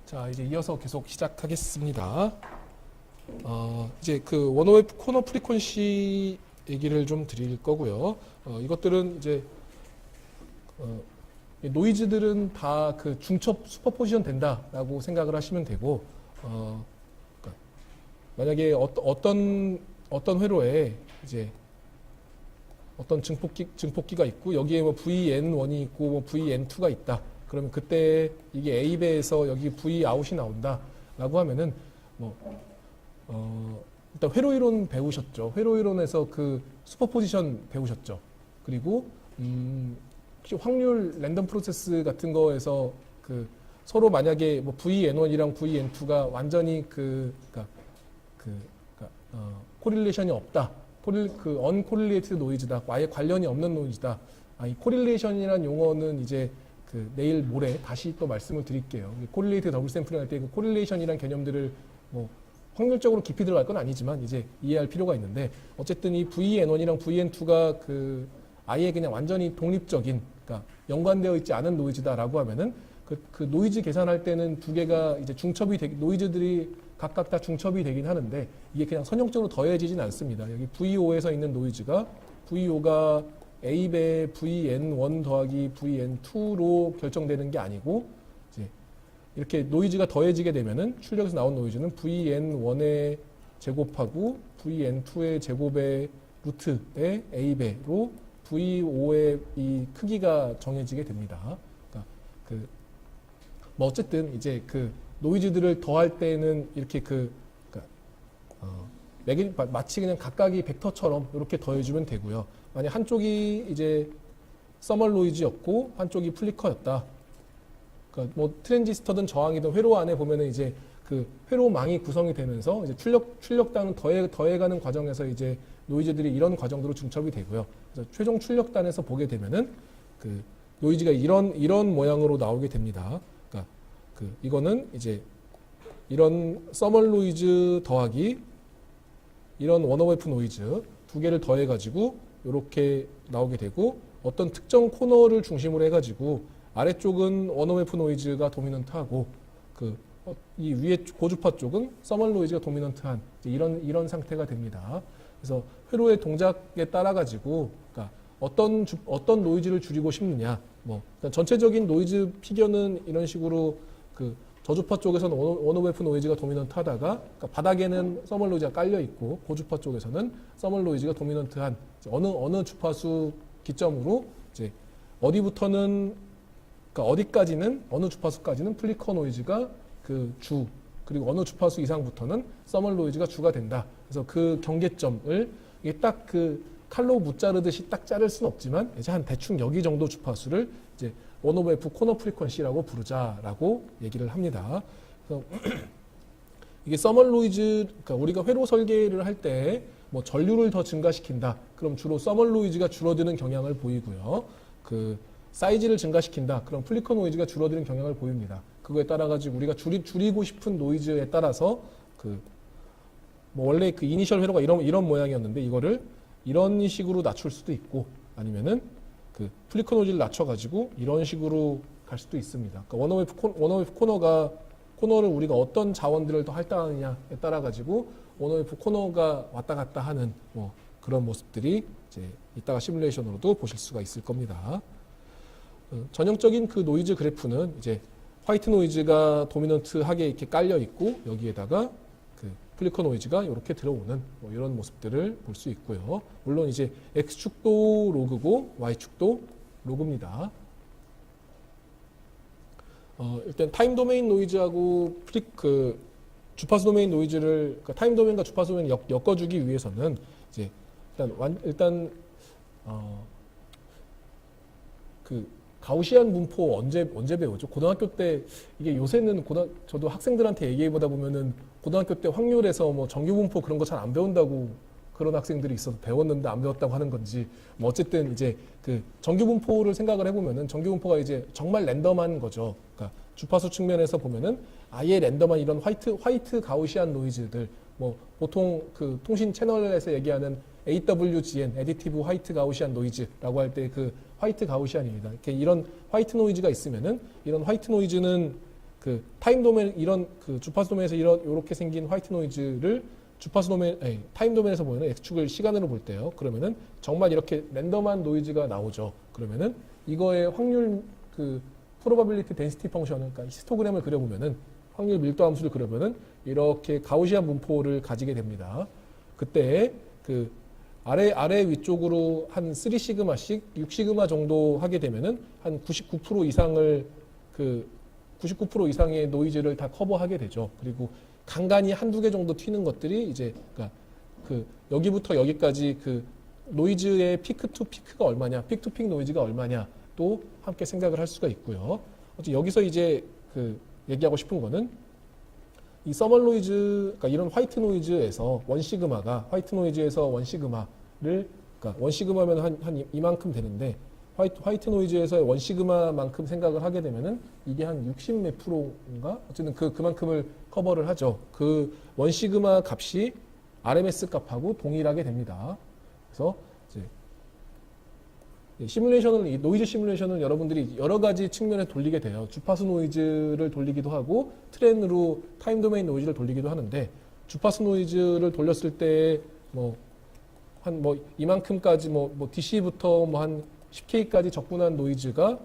자, 이제 이어서 계속 시작하겠습니다. 이제 그 원어웨이프 코너 프리퀀시 얘기를 좀 드릴 거고요. 이것들은 이제 노이즈들은 다 그 중첩 슈퍼포지션 된다라고 생각을 하시면 되고, 그러니까 만약에 어떤 회로에 이제 어떤 증폭기가 있고 여기에 뭐 VN1이 있고 뭐 VN2가 있다. 그러면 그때 이게 A배에서 여기 V 아웃이 나온다라고 하면은 뭐 일단 회로이론 배우셨죠. 회로이론에서 그 슈퍼포지션 배우셨죠. 그리고 혹시 확률 랜덤 프로세스 같은 거에서 그 서로 만약에 뭐 VN1이랑 VN2가 완전히 코릴레이션이 없다. 언코릴레이티드 노이즈다. 아예 관련이 없는 노이즈다. 이 코릴레이션이라는 용어는 이제 그 내일 모레 다시 또 말씀을 드릴게요. 코릴레이트 더블 샘플링 할 때 그 코릴레이션이라는 개념들을 뭐 확률적으로 깊이 들어갈 건 아니지만 이제 이해할 필요가 있는데, 어쨌든 이 VN1이랑 VN2가 그 아예 그냥 완전히 독립적인, 그러니까 연관되어 있지 않은 노이즈다라고 하면은 그 노이즈 계산할 때는 두 개가 이제 노이즈들이 각각 다 중첩이 되긴 하는데 이게 그냥 선형적으로 더해지진 않습니다. 여기 VO에서 있는 노이즈가 VO가 A배 VN1 더하기 VN2로 결정되는 게 아니고, 이제 이렇게 노이즈가 더해지게 되면은 출력에서 나온 노이즈는 VN1의 제곱하고 VN2의 제곱의 루트의 A배로 VO의 이 크기가 정해지게 됩니다. 그러니까 뭐 어쨌든 이제 그 노이즈들을 더할 때는 이렇게 마치 그냥 각각이 벡터처럼 이렇게 더해주면 되고요. 만약 한쪽이 이제 서멀 노이즈였고 한쪽이 플리커였다. 그러니까 뭐 트랜지스터든 저항이든 회로 안에 보면은 이제 그 회로망이 구성이 되면서 이제 출력단은 더해가는 과정에서 이제 노이즈들이 이런 과정으로 중첩이 되고요. 그래서 최종 출력단에서 보게 되면은 그 노이즈가 이런 모양으로 나오게 됩니다. 그러니까 이거는 이제 이런 서멀 노이즈 더하기 이런 원어웨이프 노이즈 두 개를 더해가지고 이렇게 나오게 되고, 어떤 특정 코너를 중심으로 해가지고 아래쪽은 원어웨이프 노이즈가 도미넌트하고 이 위에 고주파 쪽은 서멀 노이즈가 도미넌트한 이런 상태가 됩니다. 그래서 회로의 동작에 따라 가지고 그러니까 어떤 노이즈를 줄이고 싶느냐, 뭐 전체적인 노이즈 피겨는 이런 식으로 그 저주파 쪽에서는 원어웨이프 노이즈가 도미넌트하다가, 그러니까 바닥에는 서멀 노이즈가 깔려 있고 고주파 쪽에서는 서멀 노이즈가 도미넌트한 어느 주파수 기점으로 이제 어디부터는, 그러니까 어디까지는 어느 주파수까지는 플리커 노이즈가 그 주, 그리고 어느 주파수 이상부터는 서멀 노이즈가 주가 된다. 그래서 그 경계점을 이게 딱 그 칼로 무자르듯이 딱 자를 수는 없지만 이제 한 대충 여기 정도 주파수를 이제 원오브F 코너 프리퀀시라고 부르자라고 얘기를 합니다. 그래서 이게 서멀 노이즈, 그러니까 우리가 회로 설계를 할 때 뭐 전류를 더 증가시킨다. 그럼 주로 서멀 노이즈가 줄어드는 경향을 보이고요. 그 사이즈를 증가시킨다. 그럼 플리커 노이즈가 줄어드는 경향을 보입니다. 그거에 따라 가지고 우리가 줄이고 싶은 노이즈에 따라서 뭐 원래 그 이니셜 회로가 이런 모양이었는데 이거를 이런 식으로 낮출 수도 있고, 아니면은 그 플리커 노이즈를 낮춰가지고 이런 식으로 갈 수도 있습니다. 그러니까 원어웨이프 코너를 우리가 어떤 자원들을 더 할당하느냐에 따라 가지고 원어웨이프 코너가 왔다 갔다 하는 뭐 그런 모습들이 이제 이따가 시뮬레이션으로도 보실 수가 있을 겁니다. 전형적인 그 노이즈 그래프는 이제 화이트 노이즈가 도미넌트하게 이렇게 깔려 있고 여기에다가 그 플리커 노이즈가 이렇게 들어오는 뭐 이런 모습들을 볼 수 있고요. 물론 이제 x축도 로그고 y축도 로그입니다. 일단 타임 도메인 노이즈하고 주파수 도메인 노이즈를, 그러니까 타임 도메인과 주파수 도메인을 엮어주기 위해서는 이제 일단 그 가우시안 분포 언제 배우죠? 고등학교 때 이게 요새는 저도 학생들한테 얘기해보다 보면은 고등학교 때 확률에서 뭐 정규 분포 그런 거 잘 안 배운다고 그런 학생들이 있어서 배웠는데 안 배웠다고 하는 건지, 뭐 어쨌든 이제 그 정규 분포를 생각을 해보면은 정규 분포가 이제 정말 랜덤한 거죠. 그러니까 주파수 측면에서 보면은 아예 랜덤한 이런 화이트 가우시안 노이즈들, 뭐 보통 그 통신 채널에서 얘기하는 AWGN, 애디티브 화이트 가우시안 노이즈라고 할 때 그 화이트 가우시안입니다. 이렇게 이런 화이트 노이즈가 있으면은 이런 화이트 노이즈는 그 타임 도메인 이런 그 주파수 도메인에서 이렇게 생긴 화이트 노이즈를 주파수 도메인 타임 도메인에서 보이는 x축을 시간으로 볼 때요. 그러면은 정말 이렇게 랜덤한 노이즈가 나오죠. 그러면은 이거의 확률 그 프로바빌리티 덴시티 펑션을 그러니까 히스토그램을 그려보면은 확률 밀도 함수를 그려보면은 이렇게 가우시안 분포를 가지게 됩니다. 그때 그 아래 위쪽으로 한 3시그마씩 6시그마 정도 하게 되면은 한 99% 이상을 그 99% 이상의 노이즈를 다 커버하게 되죠. 그리고 간간히 한두 개 정도 튀는 것들이 이제 그러니까 그 여기부터 여기까지 그 노이즈의 피크 투 피크가 얼마냐, 픽 투 픽 노이즈가 얼마냐 또 함께 생각을 할 수가 있고요. 여기서 이제 그 얘기하고 싶은 거는 이 서멀 노이즈, 그러니까 이런 화이트 노이즈에서 원시그마가 화이트 노이즈에서 원시그마를 그러니까 원시그마면 한 이만큼 되는데 화이트 노이즈에서 원시그마만큼 생각을 하게 되면은 이게 한 60 몇 프로인가 어쨌든 그만큼을 커버를 하죠. 그 원시그마 값이 RMS 값하고 동일하게 됩니다. 그래서 이제 시뮬레이션을 이 노이즈 시뮬레이션을 여러분들이 여러 가지 측면에 돌리게 돼요. 주파수 노이즈를 돌리기도 하고 트렌으로 타임 도메인 노이즈를 돌리기도 하는데 주파수 노이즈를 돌렸을 때 한 이만큼까지 DC부터 한 10K까지 접근한 노이즈가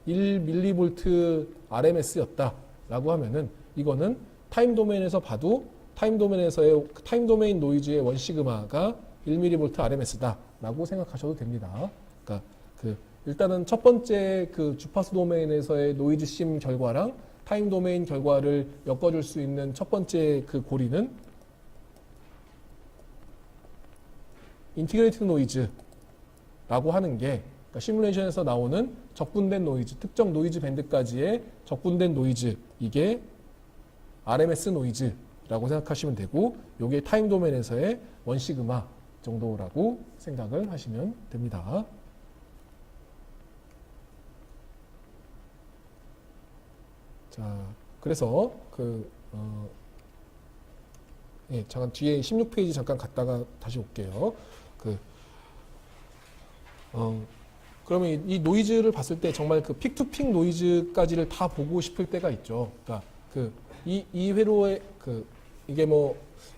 1mV RMS였다라고 하면은 이거는 타임 도메인에서 봐도 타임 도메인에서의 타임 도메인 노이즈의 원시그마가 1mV RMS다라고 생각하셔도 됩니다. 그러니까 일단은 첫 번째 그 주파수 도메인에서의 노이즈 심 결과랑 타임 도메인 결과를 엮어줄 수 있는 첫 번째 그 고리는 인티그레이티드 노이즈라고 하는 게 그러니까 시뮬레이션에서 나오는 적분된 노이즈, 특정 노이즈 밴드까지의 적분된 노이즈, 이게 RMS 노이즈라고 생각하시면 되고 이게 타임 도메인에서의 원시그마 정도라고 생각을 하시면 됩니다. 자, 그래서 잠깐 뒤에 16페이지 잠깐 갔다가 다시 올게요. 그러면 이 노이즈를 봤을 때 정말 그 픽투픽 노이즈까지를 다 보고 싶을 때가 있죠. 그러니까 이 회로에 이게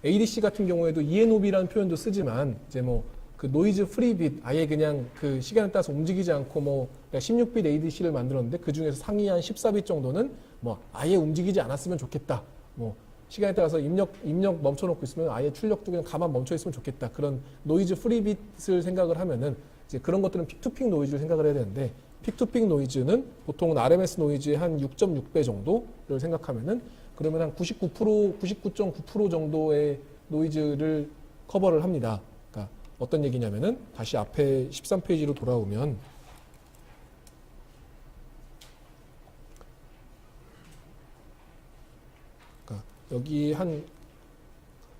ADC 같은 경우에도 ENOB라는 표현도 쓰지만 이제 그 노이즈 프리 빛 아예 그냥 그 시간에 따라서 움직이지 않고 16빛 ADC를 만들었는데 그 중에서 상위 한 14빛 정도는 아예 움직이지 않았으면 좋겠다. 시간에 따라서 입력 멈춰놓고 있으면 아예 출력도 그냥 가만 멈춰 있으면 좋겠다. 그런 노이즈 프리 빛을 생각을 하면은 이제 그런 것들은 픽투픽 노이즈를 생각을 해야 되는데 픽투픽 노이즈는 보통은 RMS 노이즈의 한 6.6배 정도를 생각하면은 그러면 한 99.9% 정도의 노이즈를 커버를 합니다. 그러니까 어떤 얘기냐면은 다시 앞에 13페이지로 돌아오면 여기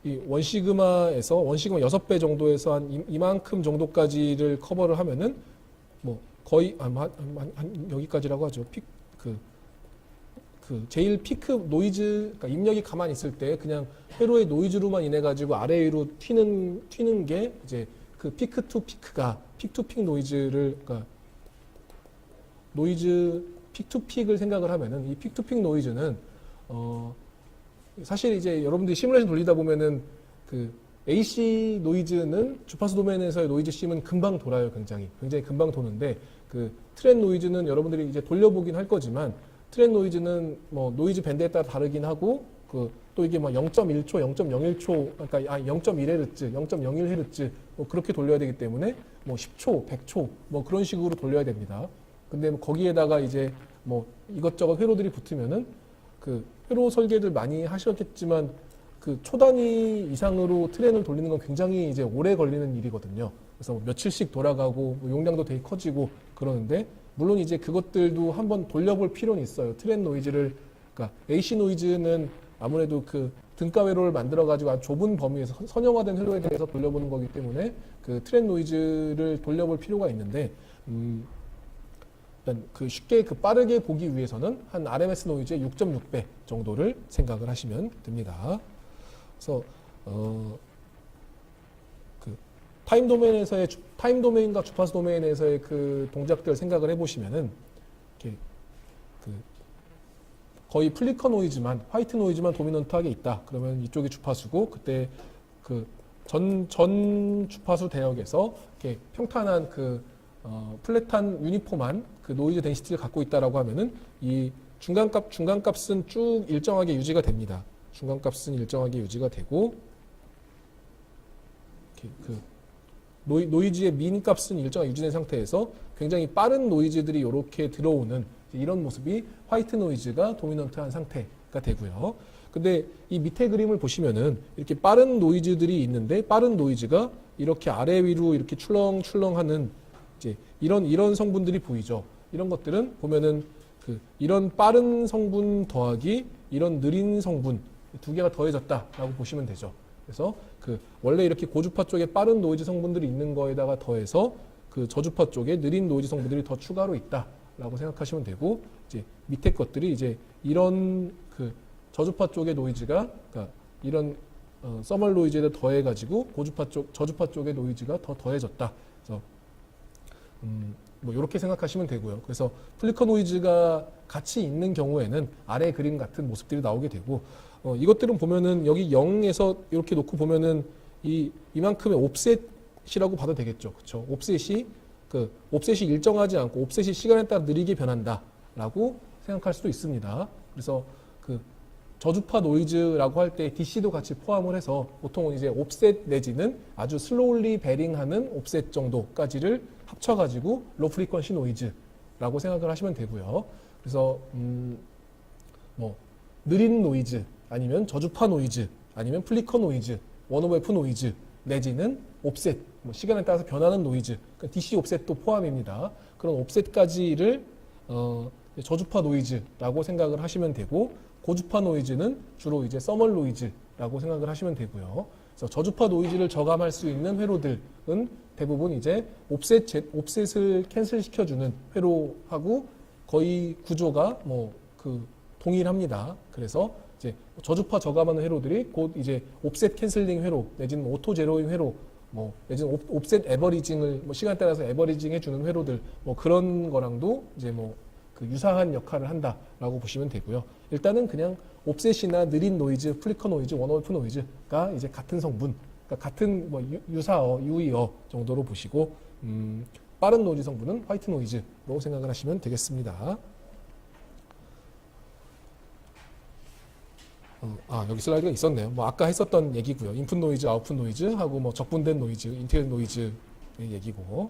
이 원시그마에서 원시그마 6배 정도에서 한 이만큼 정도까지를 커버를 하면은 거의 한 여기까지라고 하죠. 제일 피크 노이즈, 그러니까 입력이 가만히 있을 때 그냥 회로의 노이즈로만 인해 가지고 아래 위로 튀는 게 이제 그 피크 투 피크가 픽 투 픽 노이즈를 그러니까 노이즈 픽 투 픽을 생각을 하면은 이 픽 투 픽 노이즈는 사실 이제 여러분들이 시뮬레이션 돌리다 보면은 그 AC 노이즈는 주파수 도메인에서의 노이즈 심은 금방 돌아요. 굉장히 금방 도는데 그 트렌 노이즈는 여러분들이 이제 돌려보긴 할 거지만 트렌 노이즈는 노이즈 밴드에 따라 다르긴 하고 또 이게 0.1초, 0.01초, 그러니까 0.1Hz, 0.01Hz 그렇게 돌려야 되기 때문에 10초, 100초 그런 식으로 돌려야 됩니다. 근데 거기에다가 이제 이것저것 회로들이 붙으면은 그 회로 설계를 많이 하셨겠지만 그 초단위 이상으로 트렌을 돌리는 건 굉장히 이제 오래 걸리는 일이거든요. 그래서 며칠씩 돌아가고 용량도 되게 커지고 그러는데 물론 이제 그것들도 한번 돌려볼 필요는 있어요. 트렌 노이즈를 그러니까 AC 노이즈는 아무래도 그 등가 회로를 만들어 가지고 아주 좁은 범위에서 선형화된 회로에 대해서 돌려보는 거기 때문에 그 트렌 노이즈를 돌려볼 필요가 있는데 일단 쉽게 빠르게 보기 위해서는 한 RMS 노이즈의 6.6배 정도를 생각을 하시면 됩니다. 그래서 타임 도메인과 주파수 도메인에서의 그 동작들 생각을 해보시면은 이렇게 거의 플리커 노이즈만, 화이트 노이즈만 도미넌트하게 있다. 그러면 이쪽이 주파수고, 그때 그 전 주파수 대역에서 이렇게 평탄한 플랫한 유니폼한 그 노이즈 덴시티를 갖고 있다라고 하면은 이 중간값은 쭉 일정하게 유지가 됩니다. 중간값은 일정하게 유지가 되고, 이렇게 노이즈의 민 값은 일정하게 유지된 상태에서 굉장히 빠른 노이즈들이 이렇게 들어오는 이런 모습이 화이트 노이즈가 도미넌트한 상태가 되고요. 근데 이 밑에 그림을 보시면은 이렇게 빠른 노이즈들이 있는데 빠른 노이즈가 이렇게 아래 위로 이렇게 출렁출렁하는 이제 이런 성분들이 보이죠. 이런 것들은 보면은 이런 빠른 성분 더하기 이런 느린 성분 두 개가 더해졌다라고 보시면 되죠. 그래서 원래 이렇게 고주파 쪽에 빠른 노이즈 성분들이 있는 거에다가 더해서 저주파 쪽에 느린 노이즈 성분들이 더 추가로 있다라고 생각하시면 되고, 이제 밑에 것들이 이제 이런 저주파 쪽의 노이즈가, 그러니까 이런 서멀 노이즈에 더해가지고 저주파 쪽의 노이즈가 더 더해졌다. 그래서 뭐 이렇게 생각하시면 되고요. 그래서 플리커 노이즈가 같이 있는 경우에는 아래 그림 같은 모습들이 나오게 되고, 이것들은 보면은 여기 0에서 이렇게 놓고 보면은 이만큼의 옵셋이라고 봐도 되겠죠. 그렇죠? 옵셋이 일정하지 않고 옵셋이 시간에 따라 느리게 변한다라고 생각할 수도 있습니다. 그래서 저주파 노이즈라고 할 때 DC도 같이 포함을 해서 보통은 이제 옵셋 내지는 아주 슬로울리 베링하는 옵셋 정도까지를 합쳐가지고 로 프리퀀시 노이즈라고 생각을 하시면 되고요. 그래서 뭐 느린 노이즈 아니면 저주파 노이즈 아니면 플리커 노이즈, 원오브 노이즈 내지는 옵셋, 뭐 시간에 따라서 변하는 노이즈, 그러니까 DC 옵셋도 포함입니다. 그런 옵셋까지를 저주파 노이즈라고 생각을 하시면 되고, 고주파 노이즈는 주로 이제 서멀 노이즈라고 생각을 하시면 되고요. 그래서 저주파 노이즈를 저감할 수 있는 회로들은 대부분 이제 옵셋을 캔슬 시켜주는 회로하고 거의 구조가 동일합니다. 그래서 이제 저주파 저감하는 회로들이 곧 이제 옵셋 캔슬링 회로 내지는 오토 제로잉 회로 내지는 옵셋 에버리징을 시간에 따라서 에버리징 해주는 회로들 그런 거랑도 이제 유사한 역할을 한다라고 보시면 되고요. 일단은 그냥 옵셋이나 느린 노이즈, 플리커 노이즈, 원오프 노이즈가 이제 같은 성분, 그러니까 같은 유사어, 유의어 정도로 보시고, 빠른 노이즈 성분은 화이트 노이즈로 생각을 하시면 되겠습니다. 여기 슬라이드가 있었네요. 아까 했었던 얘기고요. 인풋 노이즈, 아웃풋 노이즈 하고 적분된 노이즈, 인테리어 노이즈의 얘기고,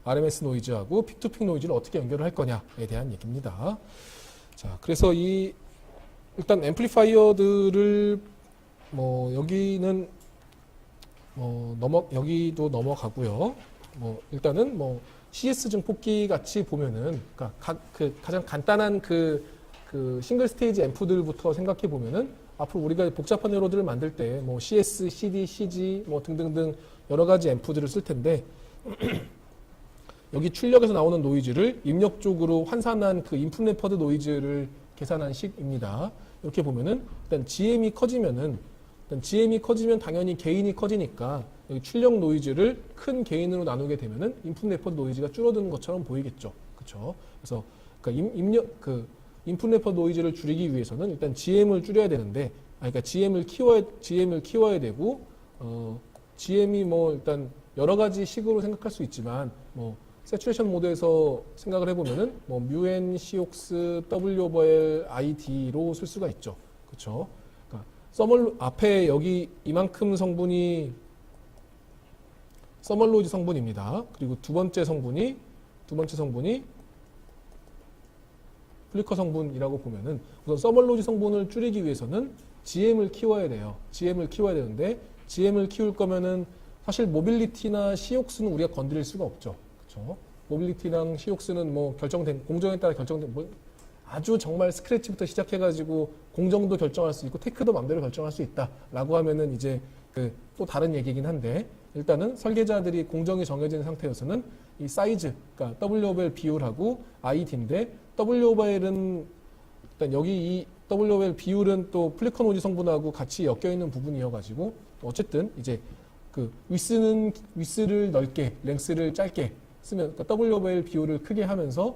RMS 노이즈하고 픽투픽 노이즈를 어떻게 연결을 할 거냐에 대한 얘기입니다. 자, 그래서 일단 앰플리파이어들을 여기는 여기도 넘어가고요. 일단은 CS 증폭기 같이 보면은, 그러니까 가장 간단한 싱글 스테이지 앰프들부터 생각해 보면은 앞으로 우리가 복잡한 회로들을 만들 때 CS, CD, CG 등등등 여러 가지 앰프들을 쓸 텐데, 여기 출력에서 나오는 노이즈를 입력적으로 환산한 인풋 레퍼드 노이즈를 계산한 식입니다. 이렇게 보면은 일단 GM이 커지면 당연히 게인이 커지니까 여기 출력 노이즈를 큰 게인으로 나누게 되면은 인풋 레퍼드 노이즈가 줄어드는 것처럼 보이겠죠. 그렇죠? 그래서 인풋 레퍼드 노이즈를 줄이기 위해서는 일단 GM을 줄여야 되는데, 그러니까 GM을 키워야 되고, GM이 일단 여러 가지 식으로 생각할 수 있지만, 세츄레이션 모드에서 생각을 해보면은, μn, COX, W/L, ID로 쓸 수가 있죠. 그쵸? 그러니까 앞에 여기 이만큼 성분이 서멀로이즈 성분입니다. 그리고 두 번째 성분이 플리커 성분이라고 보면은, 우선 서멀로이즈 성분을 줄이기 위해서는 GM을 키워야 돼요. GM을 키워야 되는데, GM을 키울 거면은 사실 모빌리티나 COX는 우리가 건드릴 수가 없죠. 그렇죠? 모빌리티랑 COX는 공정에 따라 결정된 아주 정말 스크래치부터 시작해가지고 공정도 결정할 수 있고 테크도 마음대로 결정할 수 있다라고 하면은 이제 또 다른 얘기긴 한데, 일단은 설계자들이 공정이 정해진 상태여서는 이 사이즈, 그러니까 W/L 비율하고 ID인데, W/L은 일단 여기 이 W/L 비율은 또 플리커 노이즈 성분하고 같이 엮여 있는 부분이어가지고 어쨌든 이제 위스를 넓게, 랭스를 짧게 쓰면, 그러니까 W/L 비율을 크게 하면서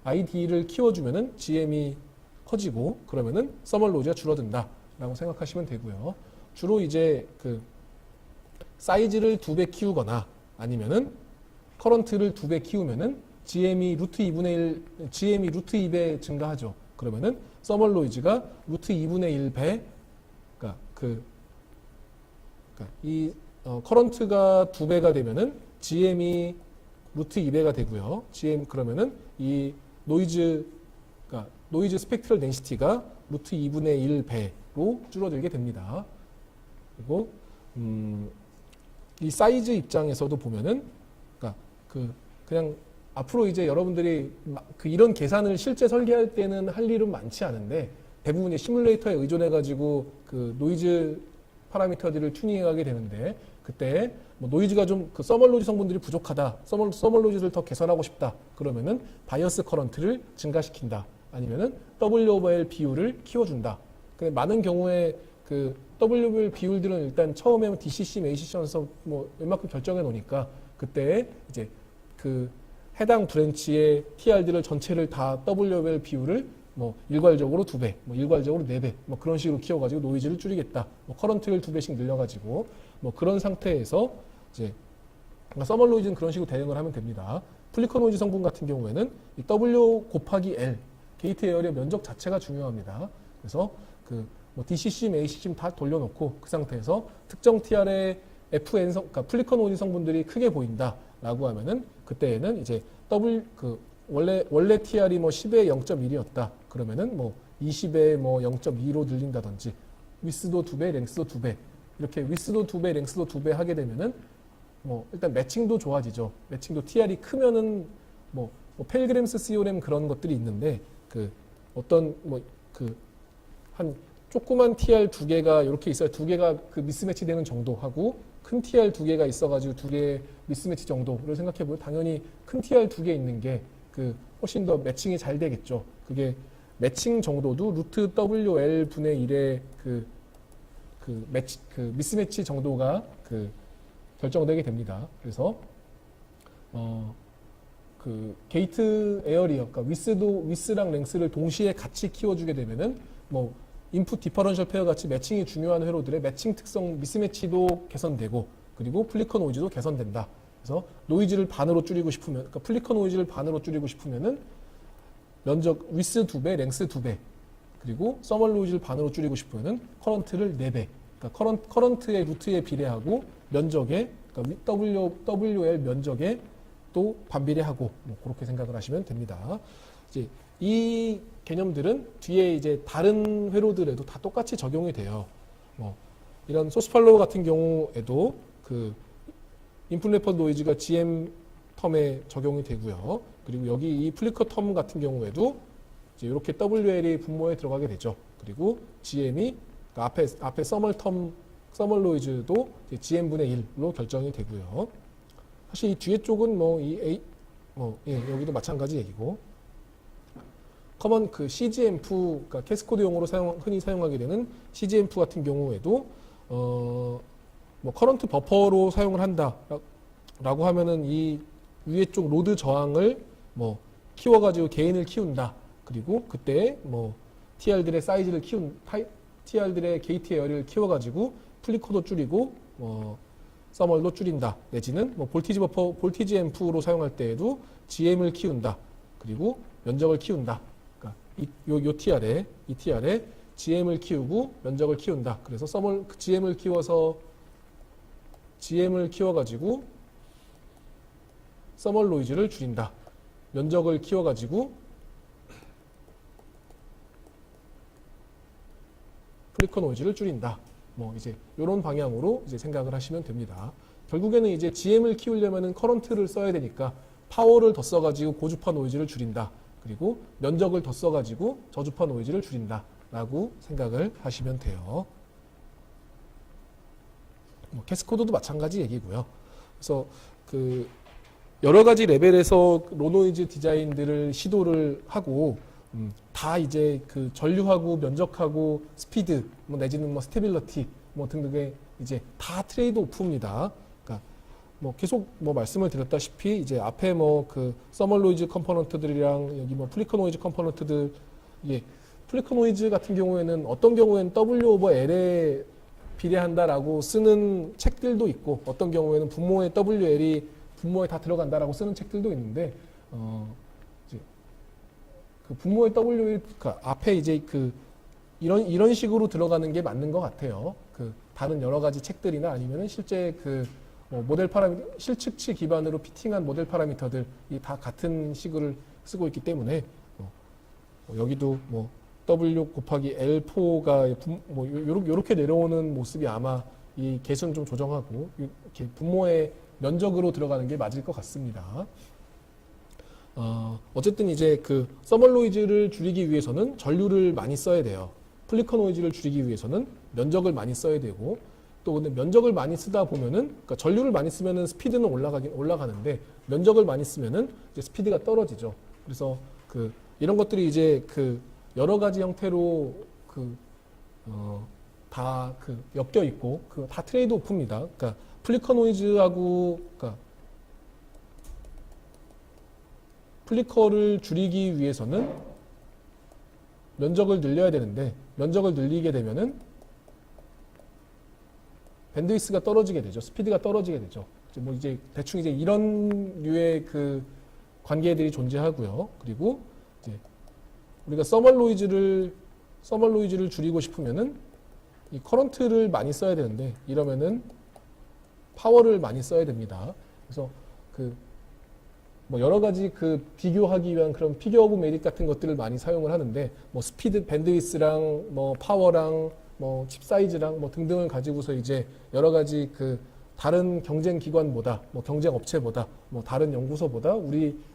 ID를 키워주면은 GM이 커지고 그러면은 서멀 노이즈가 줄어든다라고 생각하시면 되고요. 주로 이제 그 사이즈를 2배 키우거나 아니면은 커런트를 2배 키우면은 GM이 루트 2분의 1, GM이 루트 2배 증가하죠. 그러면은 서멀 노이즈가 루트 2분의 1배, 그러니까 이 커런트가 2배가 되면은 GM이 루트 2배가 되고요. GM 그러면은 이 노이즈, 그러니까 노이즈 스펙트럴 덴시티가 루트 2분의 1배로 줄어들게 됩니다. 그리고 이 사이즈 입장에서도 보면은, 그러니까 그냥 앞으로 이제 여러분들이 이런 계산을 실제 설계할 때는 할 일은 많지 않은데 대부분 시뮬레이터에 의존해가지고 그 노이즈 파라미터들을 튜닝하게 되는데 그때 뭐 노이즈가 좀 그 서멀 노이즈 성분들이 부족하다, 서멀 노이즈를 더 개선하고 싶다 그러면은 바이어스 커런트를 증가시킨다, 아니면은 WL 비율을 키워준다. 근데 많은 경우에 그 WL 비율들은 일단 처음에 DCC, ACC에서 뭐 웬만큼 결정해 놓으니까 그때 이제 그 해당 브랜치의 TR들을 전체를 다 WL 비율을 뭐 일괄적으로 2배, 뭐 일괄적으로 4배, 뭐 그런 식으로 키워가지고 노이즈를 줄이겠다. 뭐 커런트를 2배씩 늘려가지고 뭐 그런 상태에서 이제 서멀 노이즈는 그런 식으로 대응을 하면 됩니다. 플리커 노이즈 성분 같은 경우에는 이 W 곱하기 L 게이트 에어리어 면적 자체가 중요합니다. 그래서 뭐 DCC, ACC 다 돌려놓고 그 상태에서 특정 TR의 FN 그러니까 플리커 노이즈 성분들이 크게 보인다라고 하면은 그때에는 이제 원래 TR이 뭐 10에 0.1이었다. 그러면은 뭐 20에 뭐 0.2로 늘린다든지 위스도 2배, 랭스도 2배 이렇게 위스도 2배, 랭스도 2배 하게 되면은 뭐 일단 매칭도 좋아지죠. 매칭도 TR이 크면은 뭐 펠그램스 COM 그런 것들이 있는데 어떤 한 조그만 TR 2개가 이렇게 있어야 2개가 미스매치 되는 정도 하고 큰 TR 2개가 있어가지고 2개의 미스매치 정도를 생각해보면 당연히 큰 TR 2개 있는 게 훨씬 더 매칭이 잘 되겠죠. 그게 매칭 정도도 루트 WL 분의 1의 미스매치 정도가 결정되게 됩니다. 그래서 게이트 에어리어, 그러니까 위스랑 랭스를 동시에 같이 키워주게 되면은 뭐 인풋 디퍼런셜 페어 같이 매칭이 중요한 회로들의 매칭 특성 미스매치도 개선되고 그리고 플리커 노이즈도 개선된다. 그래서 노이즈를 반으로 줄이고 싶으면, 그러니까 플리커 노이즈를 반으로 줄이고 싶으면은 면적 위스 2배, 랭스 2배, 그리고 서멀 노이즈를 반으로 줄이고 싶으면은 커런트를 4배. 그러니까 커런트의 루트에 비례하고 면적에, 그러니까 WL 면적에 또 반비례하고 뭐 그렇게 생각을 하시면 됩니다. 이제 이 개념들은 뒤에 이제 다른 회로들에도 다 똑같이 적용이 돼요. 뭐 이런 소스 팔로워 같은 경우에도 인풋 레퍼 노이즈가 GM 텀에 적용이 되고요. 그리고 여기 이 플리커 텀 같은 경우에도 이제 이렇게 WL이 분모에 들어가게 되죠. 그리고 GM이 앞에 서멀 노이즈도 GM분의 1로 결정이 되고요. 사실 이 뒤에 쪽은 여기도 마찬가지 얘기고. 커먼 CGMF, 그러니까 캐스코드용으로 흔히 사용하게 되는 CGMF 같은 경우에도 뭐 커런트 버퍼로 사용을 한다라고 하면은 이 위에 쪽 로드 저항을 뭐 키워가지고 게인을 키운다. 그리고 그때 뭐 TR들의 사이즈를 TR들의 게이트 에어리를 키워가지고 플리커도 줄이고 서멀도 줄인다. 내지는 뭐 볼티지 버퍼, 볼티지 앰프로 사용할 때에도 GM을 키운다. 그리고 면적을 키운다. 그러니까 이 TR에 GM을 키우고 면적을 키운다. 그래서 GM을 키워가지고 서멀 노이즈를 줄인다. 면적을 키워가지고 플리커 노이즈를 줄인다. 뭐 이제 이런 방향으로 이제 생각을 하시면 됩니다. 결국에는 이제 GM을 키우려면은 커런트를 써야 되니까 파워를 더 써가지고 고주파 노이즈를 줄인다. 그리고 면적을 더 써가지고 저주파 노이즈를 줄인다라고 생각을 하시면 돼요. 뭐 캐스코드도 마찬가지 얘기고요. 그래서 여러 가지 레벨에서 로노이즈 디자인들을 시도를 하고 다 이제 전류하고 면적하고 스피드 뭐 내지는 뭐 스테빌러티 뭐 등등의 이제 다 트레이드 오프입니다. 그러니까 뭐 계속 뭐 말씀을 드렸다시피 이제 앞에 뭐 그 서멀 노이즈 컴포넌트들이랑 여기 뭐 플리커 노이즈 컴포넌트들, 예, 플리커 노이즈 같은 경우에는 어떤 경우에는 W 오버 L에 비례한다라고 쓰는 책들도 있고, 어떤 경우에는 분모에 WL이 분모에 다 들어간다라고 쓰는 책들도 있는데, 이제 그 분모에 WL, 그 앞에 이제 그 이런 식으로 들어가는 게 맞는 것 같아요. 그 다른 여러 가지 책들이나 아니면은 실제 그 모델 파라미터, 실측치 기반으로 피팅한 모델 파라미터들이 다 같은 식을 쓰고 있기 때문에 여기도 뭐 W 곱하기 L4가 뭐 요렇게 내려오는 모습이 아마 이 개수는 좀 조정하고 이렇게 분모의 면적으로 들어가는 게 맞을 것 같습니다. 어쨌든 이제 그 서멀 노이즈를 줄이기 위해서는 전류를 많이 써야 돼요. 플리커 노이즈를 줄이기 위해서는 면적을 많이 써야 되고, 또 근데 면적을 많이 쓰다 보면은, 그러니까 전류를 많이 쓰면은 스피드는 올라가는데 면적을 많이 쓰면은 이제 스피드가 떨어지죠. 그래서 그 이런 것들이 이제 그 여러 가지 형태로 다 엮여 있고 다 트레이드 오프입니다. 그러니까 플리커 노이즈하고, 그러니까 플리커를 줄이기 위해서는 면적을 늘려야 되는데, 면적을 늘리게 되면은 밴드위스가 떨어지게 되죠. 스피드가 떨어지게 되죠. 뭐 이제 대충 이제 이런 류의 그 관계들이 존재하고요. 그리고 이제 우리가 서멀 노이즈를 줄이고 싶으면은 이 커런트를 많이 써야 되는데, 이러면은 파워를 많이 써야 됩니다. 그래서 뭐 여러 가지 비교하기 위한 그런 피겨 오브 메릿 같은 것들을 많이 사용을 하는데, 뭐 스피드, 밴드위스랑 뭐 파워랑 뭐 칩 사이즈랑 뭐 등등을 가지고서 이제 여러 가지 다른 경쟁 기관보다, 뭐 경쟁 업체보다, 뭐 다른 연구소보다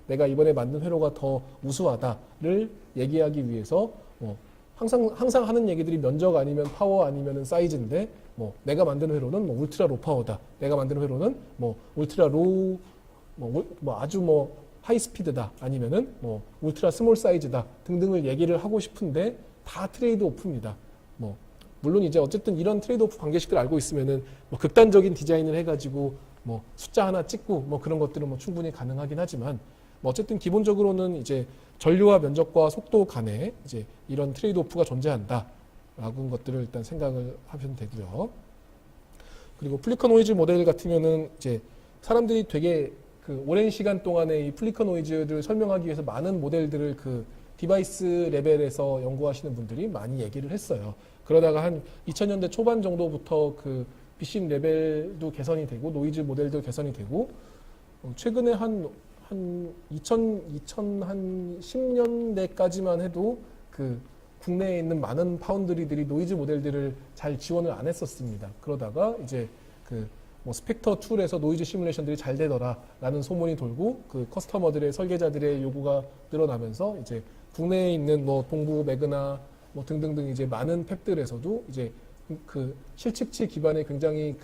내가 이번에 만든 회로가 더 우수하다를 얘기하기 위해서 뭐 항상 하는 얘기들이 면적 아니면 파워 아니면은 사이즈인데, 뭐 내가 만든 회로는 뭐 울트라 로 파워다, 내가 만든 회로는 뭐 울트라 로우 뭐 아주 뭐 하이 스피드다, 아니면은 뭐 울트라 스몰 사이즈다 등등을 얘기를 하고 싶은데 다 트레이드 오프입니다. 뭐 물론 이제 어쨌든 이런 트레이드 오프 관계식들 알고 있으면은 뭐 극단적인 디자인을 해가지고 뭐 숫자 하나 찍고 뭐 그런 것들은 뭐 충분히 가능하긴 하지만, 뭐 어쨌든 기본적으로는 이제 전류와 면적과 속도 간에 이제 이런 트레이드 오프가 존재한다라는 것들을 일단 생각을 하면 되고요. 그리고 플리커 노이즈 모델 같으면은 이제 사람들이 되게 오랜 시간 동안에 이 플리커 노이즈를 설명하기 위해서 많은 모델들을 디바이스 레벨에서 연구하시는 분들이 많이 얘기를 했어요. 그러다가 한 2000년대 초반 정도부터 BCM 레벨도 개선이 되고 노이즈 모델도 개선이 되고, 최근에 한 2010년대까지만 해도 국내에 있는 많은 파운드리들이 노이즈 모델들을 잘 지원을 안 했었습니다. 그러다가 이제 뭐 스펙터 툴에서 노이즈 시뮬레이션들이 잘 되더라라는 소문이 돌고, 커스터머들의 설계자들의 요구가 늘어나면서 이제 국내에 있는 뭐 동부 매그나 뭐 등등등 이제 많은 팹들에서도 이제 실측치 기반의 굉장히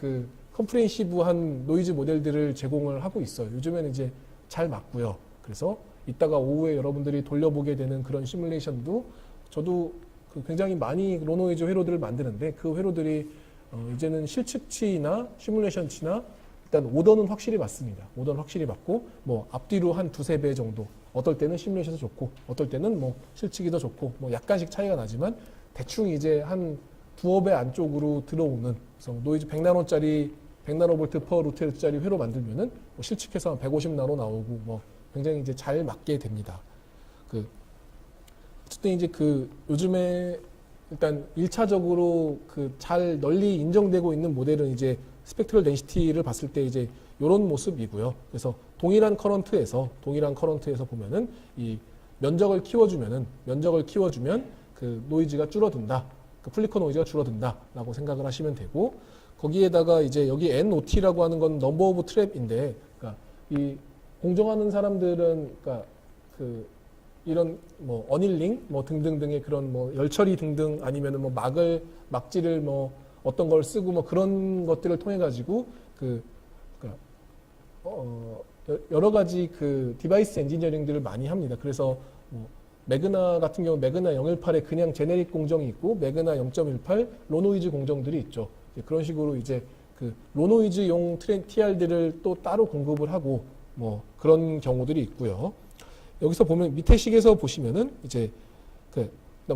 컴프레hen시브한 노이즈 모델들을 제공을 하고 있어요. 요즘에는 이제 잘 맞고요. 그래서 이따가 오후에 여러분들이 돌려보게 되는 그런 시뮬레이션도 저도 굉장히 많이 로노이즈 회로들을 만드는데, 그 회로들이 이제는 실측치나 시뮬레이션치나 일단 오더는 확실히 맞습니다. 오더는 확실히 맞고, 뭐 앞뒤로 한 두세 배 정도, 어떨 때는 시뮬레이션도 좋고 어떨 때는 뭐 실측이 더 좋고, 뭐 약간씩 차이가 나지만 대충 이제 한 두어 배 안쪽으로 들어오는, 그래서 노이즈 100나노짜리 100나노볼트 퍼 루테르짜리 회로 만들면은 뭐 실측해서 한 150나노 나오고, 뭐 굉장히 이제 잘 맞게 됩니다. 어쨌든 이제 요즘에 일단 1차적으로 잘 널리 인정되고 있는 모델은 이제 스펙트럴 덴시티를 봤을 때 이제 이런 모습이고요. 그래서 동일한 커런트에서 보면은 이 면적을 키워주면 노이즈가 줄어든다, 플리커 노이즈가 줄어든다라고 생각을 하시면 되고, 거기에다가 이제 여기 NOT라고 하는 건 넘버 오브 트랩인데, 그러니까 이 공정하는 사람들은 이런 뭐 어닐링 뭐 등등등의 그런 뭐 열처리 등등, 아니면은 뭐 막지를 뭐 어떤 걸 쓰고 뭐 그런 것들을 통해 가지고 여러 가지 디바이스 엔지니어링들을 많이 합니다. 그래서 뭐 매그나 같은 경우 매그나 018에 그냥 제네릭 공정이 있고 매그나 0.18 로노이즈 공정들이 있죠. 그런 식으로 이제 그 로노이즈용 TR들을 또 따로 공급을 하고 뭐 그런 경우들이 있고요. 여기서 보면 밑에 식에서 보시면은 이제 그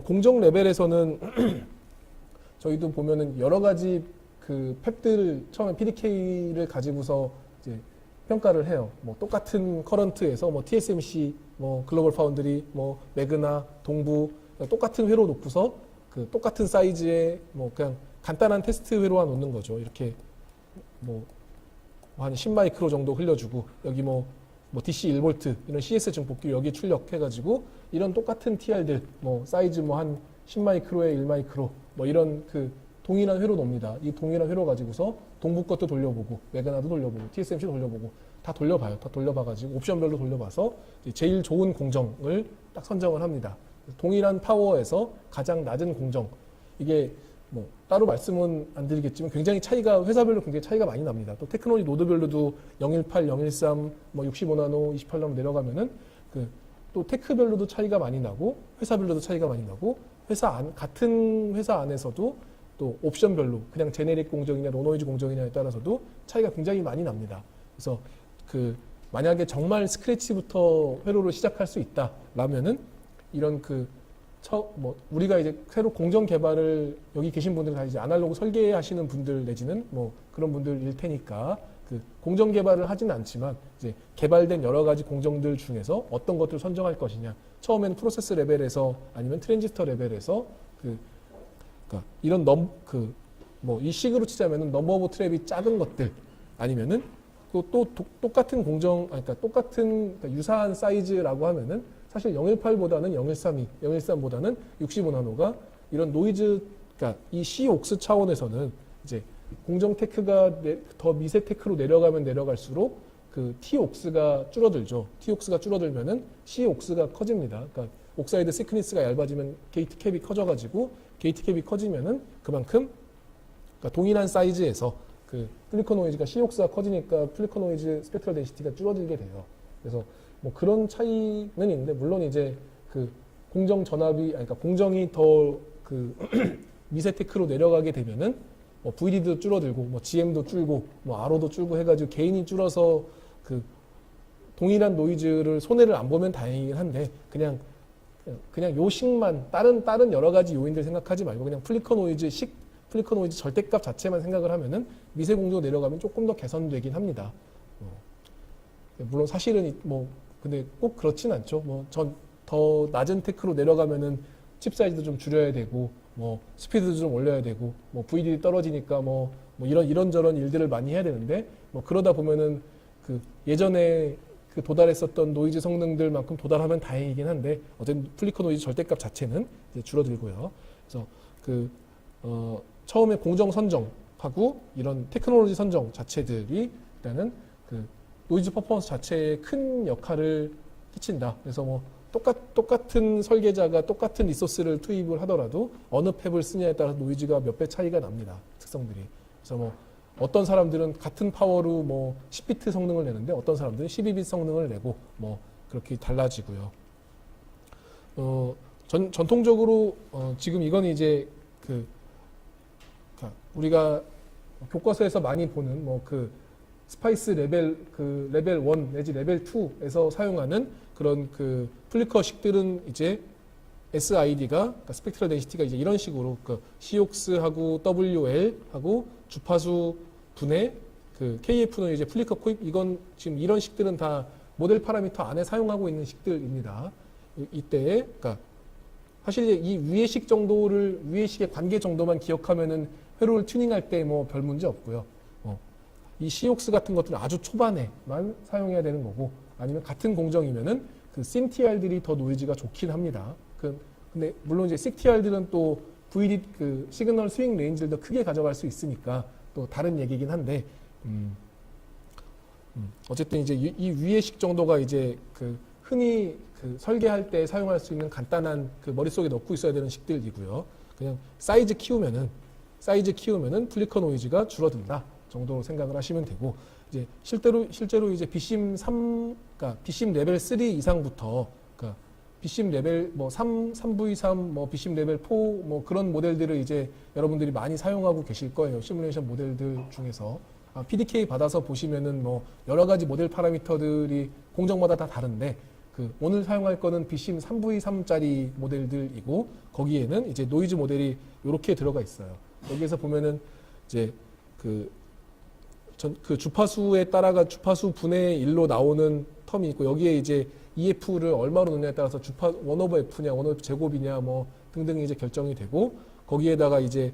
공정 레벨에서는 저희도 보면은 여러 가지 그 팹들 처음에 PDK를 가지고서 이제 평가를 해요. 뭐 똑같은 커런트에서 뭐 TSMC, 뭐 글로벌 파운드리, 뭐 매그나, 동부 똑같은 회로 놓고서 그 똑같은 사이즈의 뭐 그냥 간단한 테스트 회로화 놓는 거죠. 이렇게 뭐 한 10마이크로 정도 흘려주고 여기 뭐 DC 1V 이런 CS 증폭기 여기 출력해가지고 이런 똑같은 TR들 뭐 사이즈 뭐 한 10마이크로에 1마이크로 뭐 이런 그 동일한 회로 놉니다. 이 동일한 회로 가지고서 동부 것도 돌려보고 매그나도 돌려보고 TSMC도 돌려보고 다 돌려봐요. 다 돌려봐가지고 옵션별로 돌려봐서 제일 좋은 공정을 딱 선정을 합니다. 동일한 파워에서 가장 낮은 공정. 이게 뭐 따로 말씀은 안 드리겠지만 굉장히 차이가 회사별로 굉장히 차이가 많이 납니다. 또 테크놀로지 노드별로도 018, 013, 뭐 65나노, 28나노 내려가면은 그 또 테크별로도 차이가 많이 나고 회사별로도 차이가 많이 나고 같은 회사 안에서도 또 옵션별로 그냥 제네릭 공정이냐 로노이즈 공정이냐에 따라서도 차이가 굉장히 많이 납니다. 그래서 그 만약에 정말 스크래치부터 회로를 시작할 수 있다라면은 이런 뭐 우리가 이제 새로 공정 개발을 여기 계신 분들 다 이제 아날로그 설계하시는 분들 내지는 뭐 그런 분들일 테니까 그 공정 개발을 하지는 않지만 이제 개발된 여러 가지 공정들 중에서 어떤 것들을 선정할 것이냐. 처음에는 프로세스 레벨에서 아니면 트랜지스터 레벨에서 그러니까 이런 뭐 이 식으로 치자면은 넘버 오브 트랩이 작은 것들 아니면은 또 똑같은 그러니까 똑같은 그러니까 유사한 사이즈라고 하면은 사실 018보다는 013이 013보다는 65나노가 이런 노이즈 그러니까 이 C옥스 차원에서는 이제 공정 테크가 더 미세 테크로 내려가면 내려갈수록 그 T옥스가 줄어들죠. T옥스가 줄어들면은 C옥스가 커집니다. 그러니까 옥사이드 시크니스가 얇아지면 게이트 캡이 커져가지고 게이트 캡이 커지면은 그만큼 그러니까 동일한 사이즈에서 그 플리커 노이즈가 C옥스가 커지니까 플리커 노이즈 스펙트럴 덴시티가 줄어들게 돼요. 그래서 뭐 그런 차이는 있는데 물론 이제 그 공정 전압이 그러니까 공정이 더 그 미세 테크로 내려가게 되면은 뭐 VD도 줄어들고 뭐 GM도 줄고 뭐 RO도 줄고 해가지고 개인이 줄어서 그 동일한 노이즈를 손해를 안 보면 다행이긴 한데 그냥 요 식만 다른 여러 가지 요인들 생각하지 말고 그냥 플리커 노이즈 절대값 자체만 생각을 하면은 미세 공정 내려가면 조금 더 개선되긴 합니다. 물론 사실은 뭐 근데 꼭 그렇진 않죠. 뭐 더 낮은 테크로 내려가면은 칩 사이즈도 좀 줄여야 되고 뭐 스피드도 좀 올려야 되고 뭐 VDD 떨어지니까 뭐 이런저런 일들을 많이 해야 되는데 뭐 그러다 보면은 그 예전에 그 도달했었던 노이즈 성능들만큼 도달하면 다행이긴 한데 어쨌든 플리커 노이즈 절대값 자체는 이제 줄어들고요. 그래서 처음에 공정 선정하고 이런 테크놀로지 선정 자체들이 일단은 그 노이즈 퍼포먼스 자체에 큰 역할을 끼친다. 그래서 뭐 똑같은 설계자가 똑같은 리소스를 투입을 하더라도 어느 팹을 쓰냐에 따라서 노이즈가 몇 배 차이가 납니다. 특성들이. 그래서 뭐 어떤 사람들은 같은 파워로 뭐 10비트 성능을 내는데 어떤 사람들은 12비트 성능을 내고 뭐 그렇게 달라지고요. 전통적으로 지금 이건 이제 우리가 교과서에서 많이 보는 뭐 스파이스 레벨 레벨 1 내지 레벨 2에서 사용하는 그런 플리커식들은 이제 SID가 그러니까 스펙트럴 덴시티가 이제 이런 식으로 COX하고 WL하고 주파수 분의 KF는 이제 플리커 코입 이건 지금 이런 식들은 다 모델 파라미터 안에 사용하고 있는 식들입니다. 이때 그러니까 사실 이제 이 위의 식의 관계 정도만 기억하면은 회로를 튜닝할 때 뭐 별 문제 없고요. 이 COX 같은 것들은 아주 초반에만 사용해야 되는 거고 아니면 같은 공정이면은 CMTR들이 더 노이즈가 좋긴 합니다. 근데 물론 이제 CTR들은 또 VD 시그널 스윙 레인지를 더 크게 가져갈 수 있으니까 또 다른 얘기긴 한데 어쨌든 이제 이 위의 식 정도가 이제 흔히 설계할 때 사용할 수 있는 간단한 머릿속에 넣고 있어야 되는 식들이고요. 그냥 사이즈 키우면은 플리커 노이즈가 줄어든다 정도로 생각을 하시면 되고 이제 실제로 이제 BCM 3, 그러니까 BCM 레벨 3 이상부터 그러니까 BCM 레벨 뭐 3V3, 뭐 BCM 레벨 4, 뭐 그런 모델들을 이제 여러분들이 많이 사용하고 계실 거예요. 시뮬레이션 모델들 중에서. PDK 받아서 보시면은 뭐 여러 가지 모델 파라미터들이 공정마다 다 다른데 오늘 사용할 거는 BCM 3V3짜리 모델들이고 거기에는 이제 노이즈 모델이 이렇게 들어가 있어요. 여기에서 보면은 이제 그 주파수에 따라가 주파수 분의 1로 나오는 텀이 있고 여기에 이제 EF를 얼마로 넣느냐에 따라서 1/F냐, 1/F 제곱이냐 뭐 등등이 이제 결정이 되고 거기에다가 이제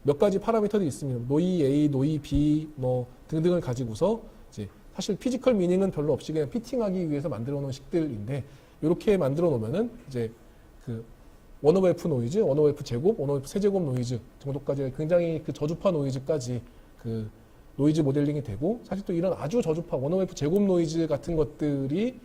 몇 가지 파라미터들이 있습니다. 노이 A, 노이 B 뭐 등등을 가지고서 이제 사실 피지컬 미닝은 별로 없이 그냥 피팅하기 위해서 만들어 놓은 식들인데 이렇게 만들어 놓으면은 이제 1/F 노이즈, 1/F 제곱, 1/F 세제곱 노이즈 정도까지 굉장히 저주파 노이즈까지 노이즈 모델링이 되고 사실 또 이런 아주 저주파 1/F 제곱 노이즈 같은 것들이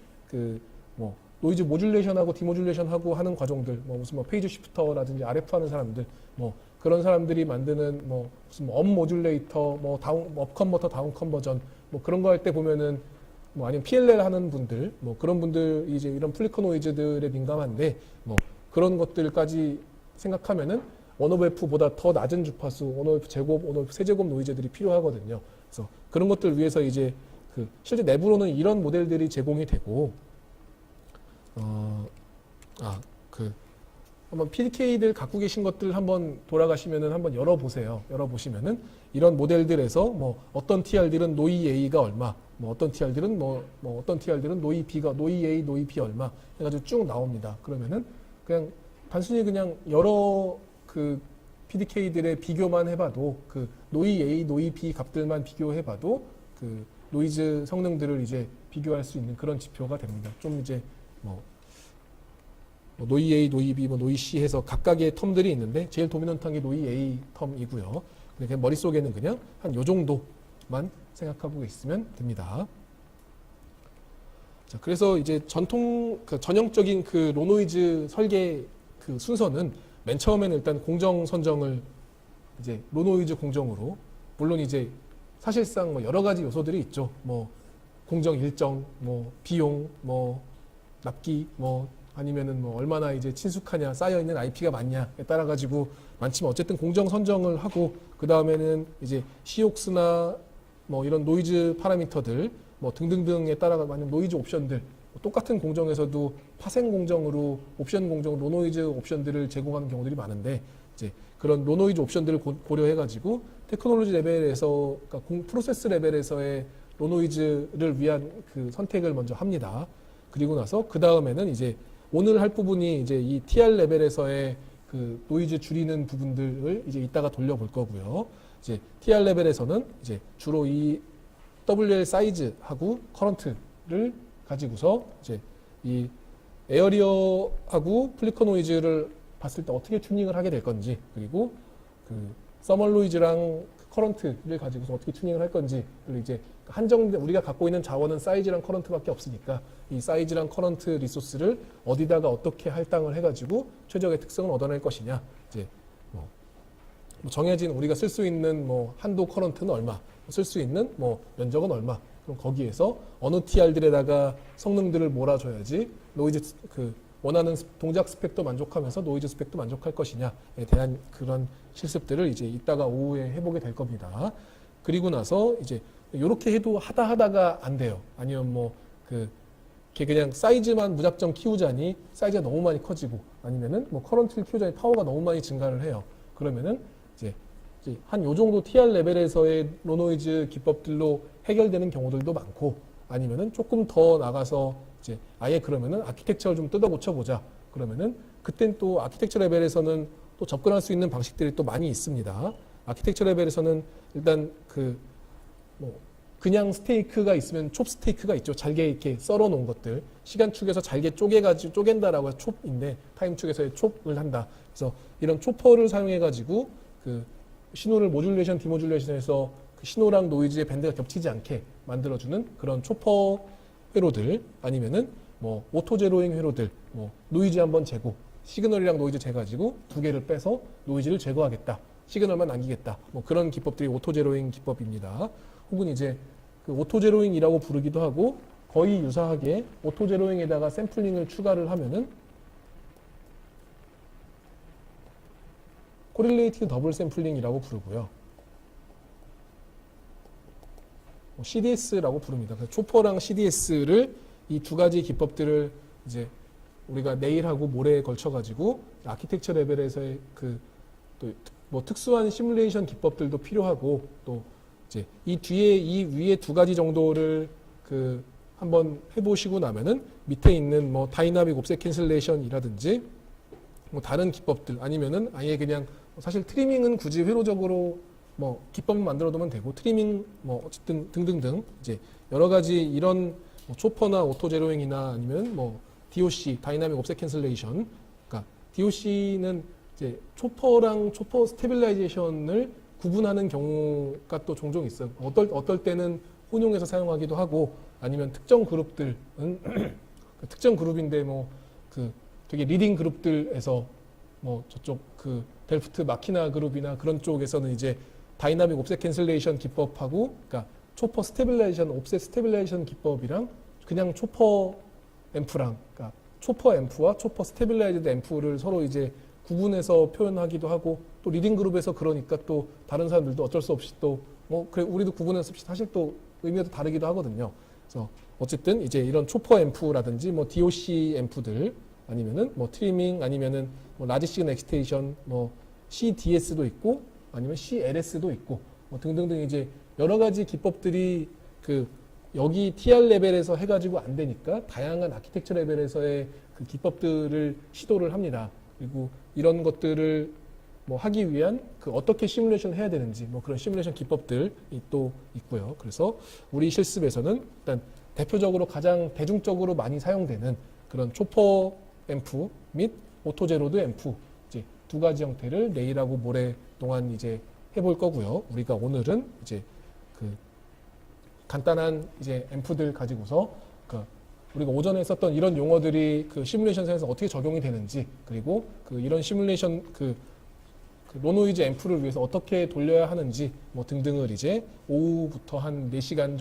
뭐 노이즈 모듈레이션하고 디모듈레이션하고 하는 과정들 뭐 무슨 뭐 페이즈 시프터라든지 RF 하는 사람들 뭐 그런 사람들이 만드는 뭐 무슨 업 모듈레이터 뭐 업 컨버터 다운 컨버전 뭐 그런 거 할 때 보면은 뭐 아니면 PLL 하는 분들 뭐 그런 분들 이제 이런 플리커 노이즈들에 민감한데 뭐 그런 것들까지 생각하면은 1/F보다 더 낮은 주파수 1/F 제곱, 1/F 세제곱 노이즈들이 필요하거든요. 그래서 그런 것들 위해서 이제 실제 내부로는 이런 모델들이 제공이 되고 한번 PDK들 갖고 계신 것들 한번 돌아가시면은 한번 열어보세요. 열어보시면은 이런 모델들에서 뭐 어떤 TR들은 노이 A가 얼마, 뭐 어떤 TR들은 어떤 TR들은 노이 B가 노이 A, 노이 B 얼마 해가지고 쭉 나옵니다. 그러면은 그냥 단순히 그냥 여러 PDK들의 비교만 해봐도 노이 A, 노이 B 값들만 비교해봐도 노이즈 성능들을 이제 비교할 수 있는 그런 지표가 됩니다. 좀 이제 뭐 노이 A, 노이 B, 뭐 노이 C 해서 각각의 텀들이 있는데 제일 도미넌트한 게 노이 A 텀이고요. 그냥 머릿속에는 그냥 한 요 정도만 생각하고 있으면 됩니다. 자, 그래서 이제 전형적인 로노이즈 설계 순서는 맨 처음에는 일단 공정 선정을 이제 로노이즈 공정으로 물론 이제 사실상 뭐 여러 가지 요소들이 있죠. 뭐 공정 일정, 뭐 비용, 뭐 납기, 뭐 아니면은 뭐 얼마나 이제 친숙하냐, 쌓여 있는 IP가 많냐에 따라 가지고 많지만 어쨌든 공정 선정을 하고 그 다음에는 이제 COX나 뭐 이런 노이즈 파라미터들 뭐 등등등에 따라가 많은 노이즈 옵션들 똑같은 공정에서도 파생 공정으로 옵션 공정 로노이즈 옵션들을 제공하는 경우들이 많은데 이제 그런 로노이즈 옵션들을 고려해 가지고 테크놀로지 레벨에서 그러니까 프로세스 레벨에서의 로노이즈를 위한 선택을 먼저 합니다. 그리고 나서 그 다음에는 이제 오늘 할 부분이 이제 이 TR 레벨에서의 노이즈 줄이는 부분들을 이제 이따가 돌려볼 거고요. 이제 TR 레벨에서는 이제 주로 이 WL 사이즈하고 커런트를 가지고서 이제 이 에어리어하고 플리커 노이즈를 봤을 때 어떻게 튜닝을 하게 될 건지 그리고 서멀 노이즈랑 커런트를 가지고서 어떻게 튜닝을 할 건지를 이제 한정된 우리가 갖고 있는 자원은 사이즈랑 커런트밖에 없으니까 이 사이즈랑 커런트 리소스를 어디다가 어떻게 할당을 해가지고 최적의 특성을 얻어낼 것이냐 이제 뭐 정해진 우리가 쓸 수 있는 뭐 한도 커런트는 얼마 쓸 수 있는 뭐 면적은 얼마 그럼 거기에서 어느 TR들에다가 성능들을 몰아줘야지 노이즈 원하는 동작 스펙도 만족하면서 노이즈 스펙도 만족할 것이냐에 대한 그런 실습들을 이제 이따가 오후에 해보게 될 겁니다. 그리고 나서 이제 이렇게 해도 하다가 안 돼요. 아니면 뭐 그냥 사이즈만 무작정 키우자니 사이즈가 너무 많이 커지고 아니면은 뭐 커런트를 키우자니 파워가 너무 많이 증가를 해요. 그러면은 이제 한 요 정도 TR 레벨에서의 로노이즈 기법들로 해결되는 경우들도 많고 아니면은 조금 더 나가서 이제 아예 그러면은 아키텍처를 좀 뜯어 고쳐 보자. 그러면은 그땐 또 아키텍처 레벨에서는 또 접근할 수 있는 방식들이 또 많이 있습니다. 아키텍처 레벨에서는 일단 뭐 그냥 스테이크가 있으면 촉 스테이크가 있죠. 잘게 이렇게 썰어 놓은 것들. 시간축에서 잘게 쪼개가지고 쪼갠다라고 해서 촉인데 타임축에서의 촉을 한다. 그래서 이런 초퍼를 사용해 가지고 신호를 모듈레이션, 디모듈레이션해서 신호랑 노이즈의 밴드가 겹치지 않게 만들어주는 그런 초퍼 회로들 아니면은 뭐 오토 제로잉 회로들, 뭐 노이즈 한번 제거, 시그널이랑 노이즈 재가지고 두 개를 빼서 노이즈를 제거하겠다, 시그널만 남기겠다, 뭐 그런 기법들이 오토 제로잉 기법입니다. 혹은 이제 오토 제로잉이라고 부르기도 하고 거의 유사하게 오토 제로잉에다가 샘플링을 추가를 하면은 코릴레이티드 더블 샘플링이라고 부르고요. CDS라고 부릅니다. 그래서 초퍼랑 CDS를 이 두 가지 기법들을 이제 우리가 내일하고 모레에 걸쳐 가지고 아키텍처 레벨에서의 그 또 뭐 특수한 시뮬레이션 기법들도 필요하고 또 이제 이 뒤에 이 위에 두 가지 정도를 그 한번 해보시고 나면은 밑에 있는 뭐 다이나믹 옵셋 캔슬레이션이라든지 뭐 다른 기법들 아니면은 아예 그냥 사실 트리밍은 굳이 회로적으로 뭐 기법을 만들어 두면 되고 트리밍 뭐 어쨌든 등등등 이제 여러 가지 이런 뭐 초퍼나 오토 제로잉이나 아니면 뭐 DOC 다이나믹 옵셋 캔슬레이션 그러니까 DOC는 이제 초퍼랑 초퍼 스테빌라이제이션을 구분하는 경우가 또 종종 있어요. 어떨 때는 혼용해서 사용하기도 하고 아니면 특정 그룹들은 특정 그룹인데 뭐 그 되게 리딩 그룹들에서 뭐 저쪽 그 델프트 마키나 그룹이나 그런 쪽에서는 이제 다이나믹 옵셋 캔슬레이션 기법하고 그러니까 초퍼 스테빌라이제이션 옵셋 스테빌라이제이션 기법이랑 그냥 초퍼 앰프랑 그러니까 초퍼 앰프와 초퍼 스테빌라이즈드 앰프를 서로 이제 구분해서 표현하기도 하고 또 리딩 그룹에서 그러니까 또 다른 사람들도 어쩔 수 없이 또 뭐 그래 우리도 구분해서 사실 또 의미가 다르기도 하거든요. 그래서 어쨌든 이제 이런 초퍼 앰프라든지 뭐 DOC 앰프들 아니면은 뭐 트리밍 아니면은 뭐 라지 시그널 엑스테이션 뭐 CDS도 있고 아니면 CLS도 있고 뭐 등등등 이제 여러 가지 기법들이 그 여기 TR 레벨에서 해가지고 안 되니까 다양한 아키텍처 레벨에서의 그 기법들을 시도를 합니다. 그리고 이런 것들을 뭐 하기 위한 그 어떻게 시뮬레이션을 해야 되는지 뭐 그런 시뮬레이션 기법들이 또 있고요. 그래서 우리 실습에서는 일단 대표적으로 가장 대중적으로 많이 사용되는 그런 초퍼 앰프 및 오토 제로드 앰프 이제 두 가지 형태를 내일하고 모레 동안 이제 해볼 거고요. 우리가 오늘은 이제 그 간단한 이제 앰프들 가지고서 그 우리가 오전에 썼던 이런 용어들이 그 시뮬레이션상에서 어떻게 적용이 되는지 그리고 그 이런 시뮬레이션 그 로노이즈 앰프를 위해서 어떻게 돌려야 하는지 뭐 등등을 이제 오후부터 한 4시간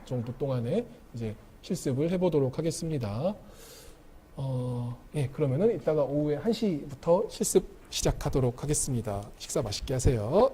정도 동안에 이제 실습을 해보도록 하겠습니다. 예, 그러면은 이따가 오후에 1시부터 실습 시작하도록 하겠습니다. 식사 맛있게 하세요.